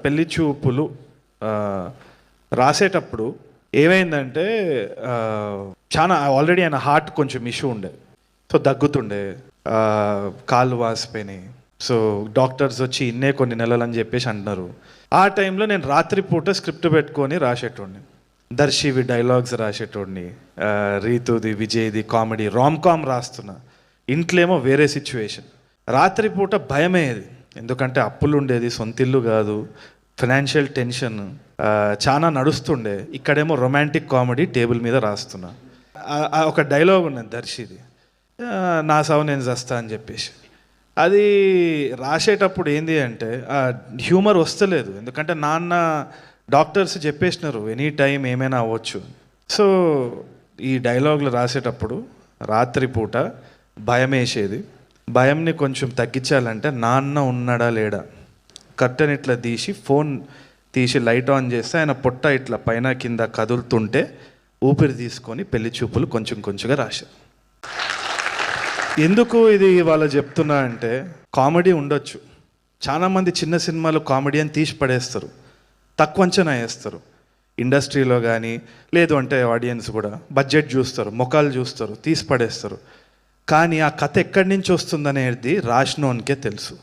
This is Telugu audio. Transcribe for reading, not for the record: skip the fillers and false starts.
పెళ్లి చూపులు ఆ, రాసేటప్పుడు ఏమైందంటే ఆ, చాలా ఆల్రెడీ ఆయన హార్ట్ కొంచెం ఇష్యూ ఉండే, సో దగ్గుతుండే, ఆ, కాళ్ళు వాసిపోయినాయి. సో డాక్టర్స్ వచ్చి ఇన్నే కొన్ని నెలలు అని చెప్పేసి అంటున్నారు. ఆ టైంలో నేను రాత్రిపూట స్క్రిప్ట్ పెట్టుకొని రాసేటోడిని, దర్శివి డైలాగ్స్ రాసేటోడిని, రీతుది విజయ్ది కామెడీ రామ్ కామ్ రాస్తున్నా. ఇంట్లేమో వేరే సిచ్యువేషన్. రాత్రిపూట భయమేది, ఎందుకంటే అప్పులు ఉండేది, సొంత ఇల్లు కాదు, ఫైనాన్షియల్ టెన్షన్ చాలా నడుస్తుండే. ఇక్కడేమో రొమాంటిక్ కామెడీ టేబుల్ మీద రాస్తున్నా. ఒక డైలాగ్ ఉన్నది దర్శిది, నా సావు నేను చస్తా అని చెప్పేసి. అది రాసేటప్పుడు ఏంది అంటే హ్యూమర్ వస్తలేదు, ఎందుకంటే నాన్న డాక్టర్స్ చెప్పేసినారు ఎనీ టైం ఏమైనా అవ్వచ్చు. సో ఈ డైలాగులు రాసేటప్పుడు రాత్రిపూట భయం వేసేది. భయంని కొంచెం తగ్గించాలంటే నాన్న ఉన్నాడా లేడా, కర్టెన్ ఇట్లా తీసి ఫోన్ తీసి లైట్ ఆన్ చేస్తే ఆయన పొట్ట ఇట్లా పైన కింద కదులుతుంటే ఊపిరి తీసుకొని పెళ్లి చూపులు కొంచెం కొంచెంగా రాశారు. ఎందుకు ఇది ఇవాళ చెప్తున్నా అంటే, కామెడీ ఉండొచ్చు, చాలామంది చిన్న సినిమాలు కామెడీ అని తీసి పడేస్తారు, తక్కువ అంచనా వేస్తారు ఇండస్ట్రీలో కానీ, లేదు అంటే ఆడియన్స్ కూడా బడ్జెట్ చూస్తారు, ముఖాలు చూస్తారు, తీసి పడేస్తారు. కానీ ఆ కథ ఎక్కడి నుంచి వస్తుందనేది రాసినోనికే తెలుసు.